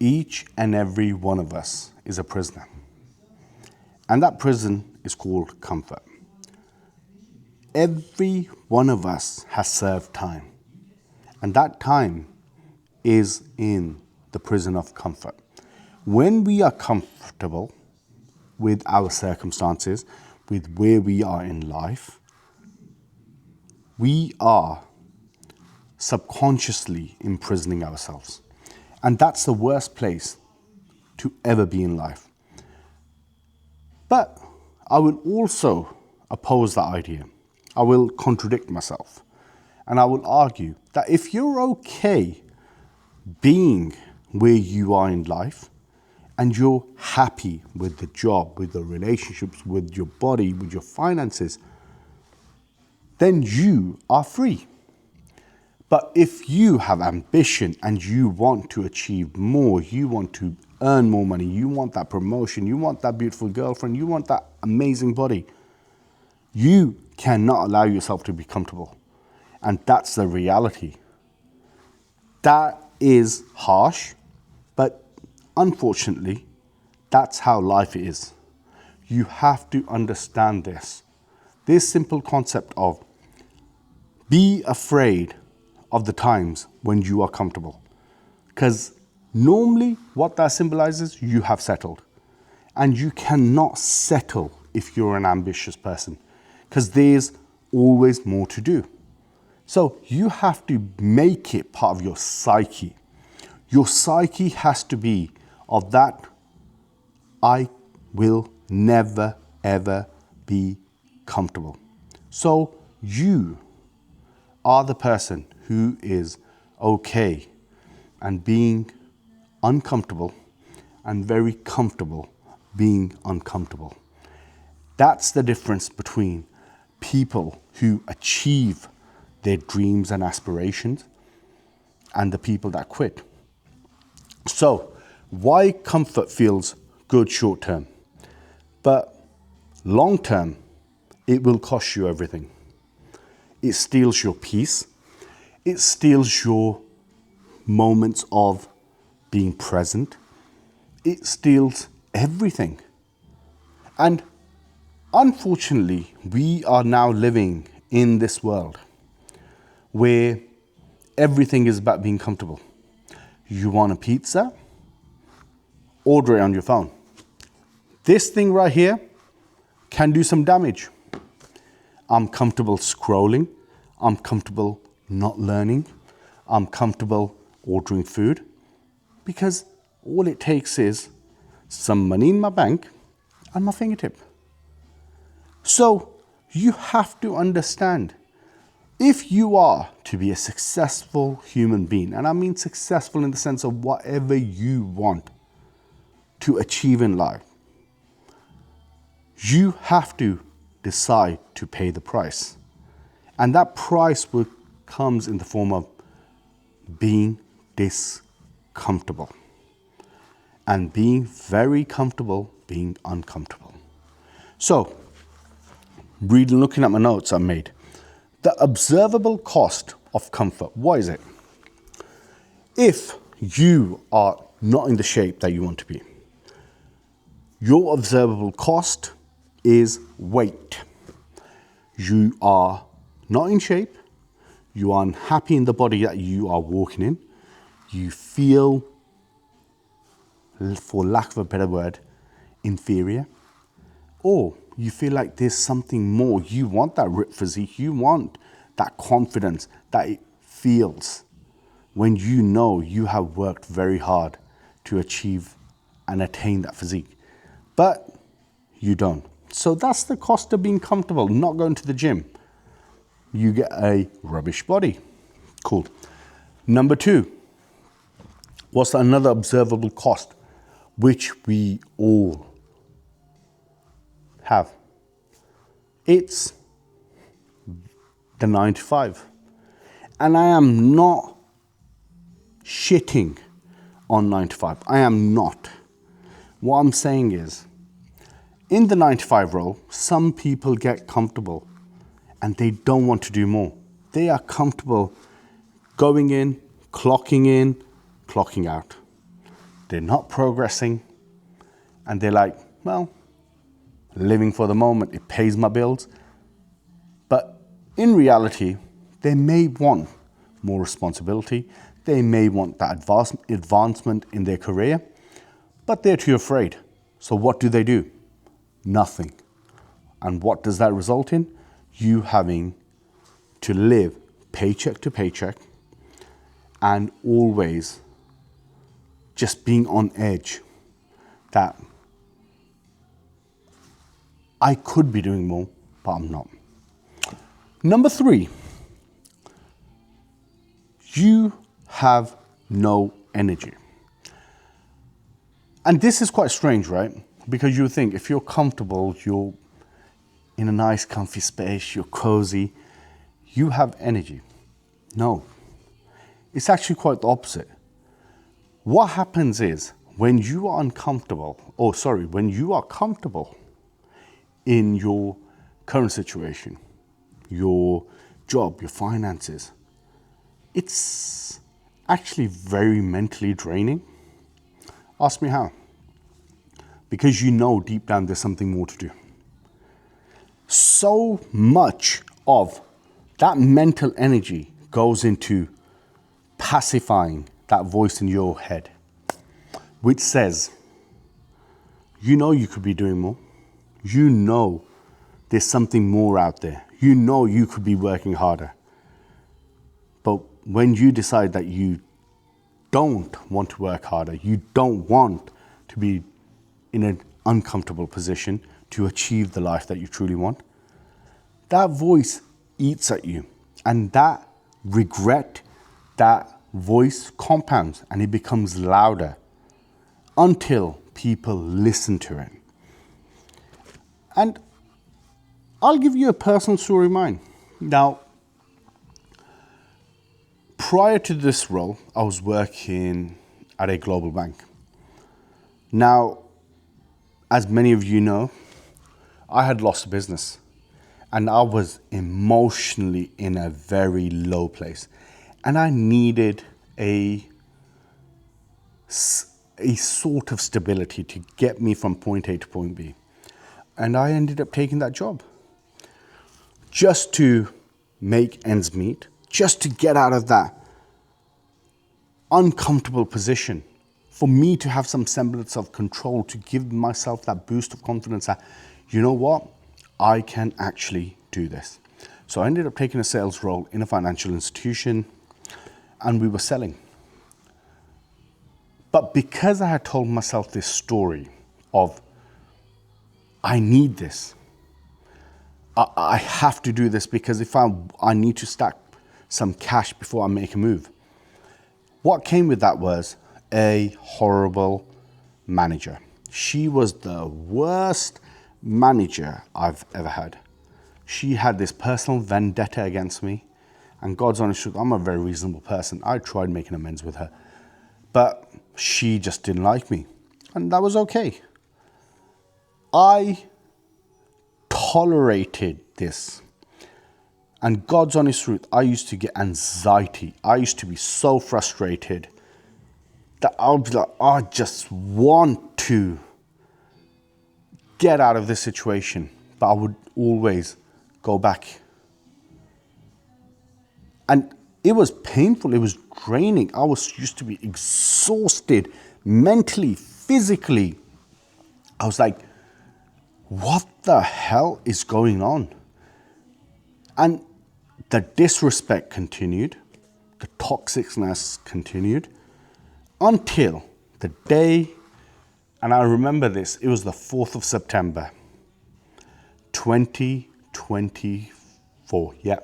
Each and every one of us is a prisoner. And that prison is called comfort. Every one of us has served time. And that time is in the prison of comfort. When we are comfortable with our circumstances, with where we are in life, we are subconsciously imprisoning ourselves. And that's the worst place to ever be in life. But I will also oppose that idea. I will contradict myself. And I will argue that if you're okay being where you are in life, and you're happy with the job, with the relationships, with your body, with your finances, then you are free. But if you have ambition and you want to achieve more, you want to earn more money, you want that promotion, you want that beautiful girlfriend, you want that amazing body, you cannot allow yourself to be comfortable. And that's the reality. That is harsh, but unfortunately, that's how life is. You have to understand this. This simple concept of be afraid of the times when you are comfortable. Because normally what that symbolizes, you have settled. And you cannot settle if you're an ambitious person, because there's always more to do. So you have to make it part of your psyche. Your psyche has to be of that, I will never, ever be comfortable. So you are the person who is okay and being uncomfortable and very comfortable being uncomfortable. That's the difference between people who achieve their dreams and aspirations and the people that quit. So why comfort feels good short term, but long term, it will cost you everything. It steals your peace. It steals your moments of being present. It steals everything. And unfortunately, we are now living in this world where everything is about being comfortable. You want a pizza? Order it on your phone. This thing right here can do some damage. I'm comfortable scrolling. I'm comfortable not learning. I'm comfortable ordering food because all it takes is some money in my bank and my fingertip. So you have to understand, if you are to be a successful human being, and I mean successful in the sense of whatever you want to achieve in life, you have to decide to pay the price. And that price comes in the form of being discomfortable and being very comfortable being uncomfortable. So, looking at my notes I made, the observable cost of comfort, what is it? If you are not in the shape that you want to be, your observable cost is weight. You are not in shape, you are unhappy in the body that you are walking in, you feel, for lack of a better word, inferior, or you feel like there's something more. You want that ripped physique, you want that confidence that it feels when you know you have worked very hard to achieve and attain that physique, but you don't. So that's the cost of being comfortable, not going to the gym. You get a rubbish body. Cool. Number two, what's another observable cost, which we all have? It's the 9 to 5. And I am not shitting on 9 to 5. I am not. What I'm saying is, in the 9 to 5 role, some people get comfortable and they don't want to do more. They are comfortable going in, clocking out. they're not progressing, and they're like, well, living for the moment, it pays my bills. But in reality, they may want more responsibility. They may want that advancement in their career, but they're too afraid. So what do? Nothing. And what does that result in? You having to live paycheck to paycheck and always just being on edge that I could be doing more, but I'm not. Number 3, you have no energy. And this is quite strange, right? Because you think if you're comfortable, you're in a nice comfy space, you're cozy, you have energy. No, it's actually quite the opposite. What happens is when you are when you are comfortable in your current situation, your job, your finances, it's actually very mentally draining. Ask me how. Because you know deep down there's something more to do. So much of that mental energy goes into pacifying that voice in your head, which says, you know you could be doing more. You know there's something more out there. You know you could be working harder. But when you decide that you don't want to work harder, you don't want to be in an uncomfortable position to achieve the life that you truly want, that voice eats at you. And that regret, that voice compounds and it becomes louder until people listen to it. And I'll give you a personal story of mine. Now, prior to this role, I was working at a global bank. Now, as many of you know, I had lost a business and I was emotionally in a very low place. And I needed a sort of stability to get me from point A to point B. And I ended up taking that job just to make ends meet, just to get out of that uncomfortable position, for me to have some semblance of control, to give myself that boost of confidence that, you know what, I can actually do this. So I ended up taking a sales role in a financial institution and we were selling. But because I had told myself this story of, I need this, I have to do this because if I need to stack some cash before I make a move. What came with that was a horrible manager. She was the worst manager I've ever had. She had this personal vendetta against me. And God's honest truth, I'm a very reasonable person. I tried making amends with her. But she just didn't like me. And that was okay. I tolerated this. And God's honest truth, I used to get anxiety. I used to be so frustrated that I would be like, I just want to get out of this situation. But I would always go back. And it was painful. It was draining. I was used to be exhausted mentally, physically. I was like, what the hell is going on? And the disrespect continued. The toxicness continued until the day, and I remember this, it was the 4th of September, 2024. Yeah.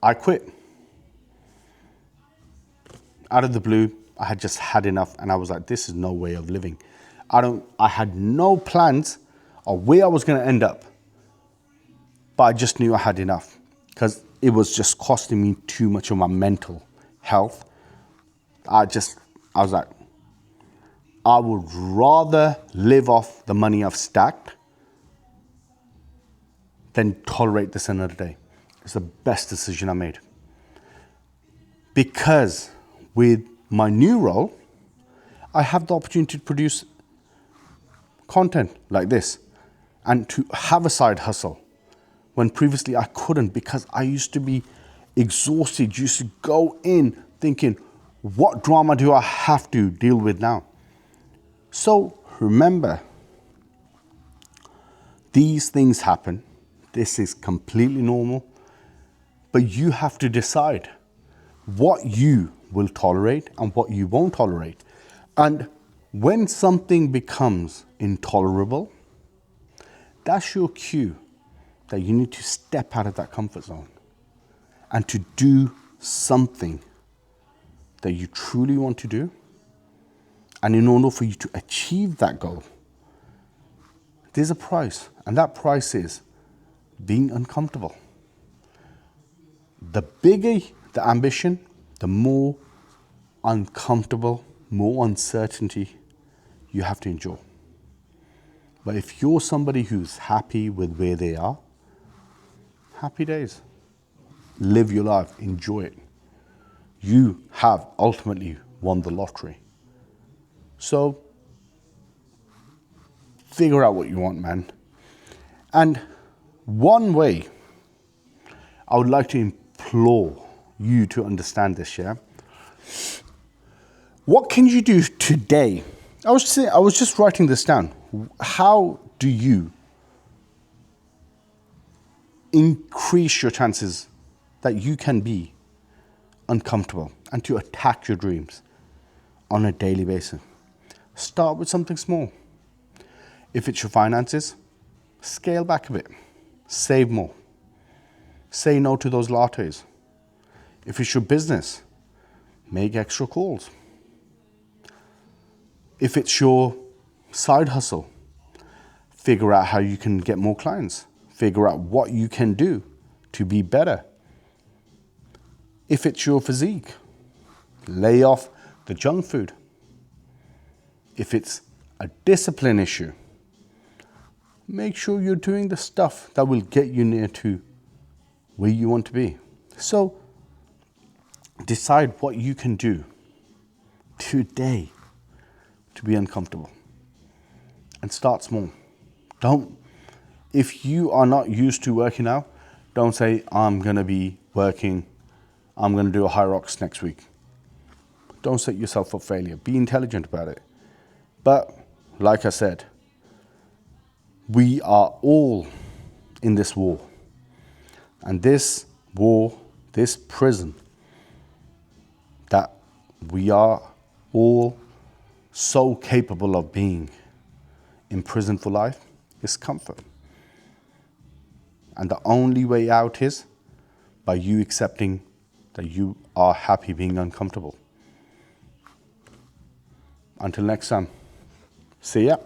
I quit. Out of the blue, I had just had enough and I was like, this is no way of living. I had no plans of where I was going to end up, but I just knew I had enough because it was just costing me too much of my mental health. I was like, I would rather live off the money I've stacked than tolerate this another day. It's the best decision I made. Because with my new role, I have the opportunity to produce content like this and to have a side hustle when previously I couldn't, because I used to be exhausted, used to go in thinking, what drama do I have to deal with now? So remember, these things happen. This is completely normal, but you have to decide what you will tolerate and what you won't tolerate. And when something becomes intolerable, that's your cue that you need to step out of that comfort zone and to do something that you truly want to do. And in order for you to achieve that goal, there's a price, and that price is being uncomfortable. The bigger the ambition, the more uncomfortable, more uncertainty you have to endure. But if you're somebody who's happy with where they are, happy days. Live your life, enjoy it. You have ultimately won the lottery. So figure out what you want, man. And one way I would like to implore you to understand this, yeah? What can you do today? I was just writing this down. How do you increase your chances that you can be uncomfortable and to attack your dreams on a daily basis? Start with something small. If it's your finances, scale back a bit. Save more. Say no to those lattes. If it's your business, make extra calls. If it's your side hustle, figure out how you can get more clients. Figure out what you can do to be better. If it's your physique, lay off the junk food. If it's a discipline issue, make sure you're doing the stuff that will get you near to where you want to be. So decide what you can do today to be uncomfortable and start small. If you are not used to working out, don't say, I'm going to be working, I'm going to do a high rocks next week. Don't set yourself for failure. Be intelligent about it. But like I said, we are all in this war. And this war, this prison that we are all so capable of being imprisoned for life is comfort. And the only way out is by you accepting that you are happy being uncomfortable. Until next time, see ya.